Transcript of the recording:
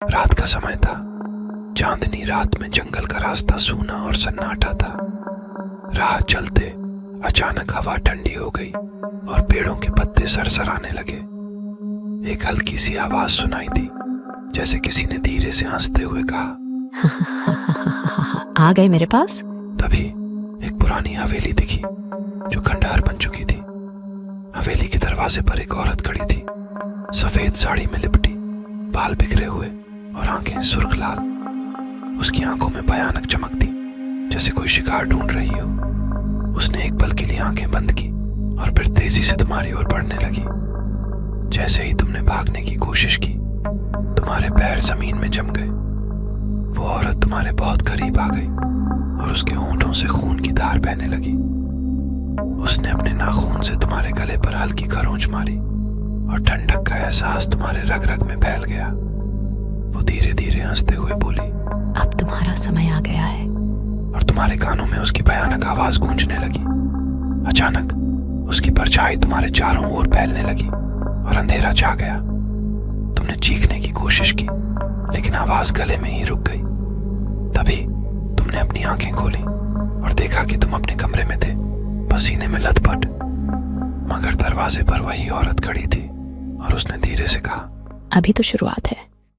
रात का समय था। चांदनी रात में जंगल का रास्ता सूना और सन्नाटा था। राह चलते अचानक हवा ठंडी हो गई और पेड़ों के पत्ते सरसराने लगे। एक हल्की सी आवाज सुनाई दी, जैसे किसी ने धीरे से हंसते हुए कहा, आ गए मेरे पास। तभी एक पुरानी हवेली दिखी जो खंडहर बन चुकी थी। हवेली के दरवाजे पर एक औरत खड़ी थी, सफेद साड़ी में लिपटी, बाल बिखरे हुए और आंखें सुर्ख लाल। उसकी आंखों में भयानक चमक थी, जैसे कोई शिकार ढूंढ रही हो। उसने एक पल के लिए आंखें बंद की और फिर तेजी से तुम्हारी ओर बढ़ने लगी। जैसे ही तुमने भागने की कोशिश की, तुम्हारे पैर जमीन में जम गए। वो औरत तुम्हारे बहुत करीब आ गई और उसके होंठों से खून की धार बहने लगी। उसने अपने नाखून से तुम्हारे गले पर हल्की खरोंच मारी और ठंडक का एहसास तुम्हारे रग रग में फैल गया। वो धीरे धीरे हंसते हुए बोली, अब तुम्हारा समय आ गया है। और तुम्हारे कानों में उसकी भयानक आवाज गूंजने लगी। अचानक उसकी परछाई तुम्हारे चारों ओर फैलने लगी और अंधेरा छा गया। तुमने चीखने की कोशिश की, लेकिन आवाज गले में ही रुक गई। तभी तुमने अपनी आंखें खोली और देखा कि तुम अपने कमरे में थे, पसीने में लथपथ। मगर दरवाजे पर वही औरत खड़ी थी और उसने धीरे से कहा, अभी तो शुरुआत है।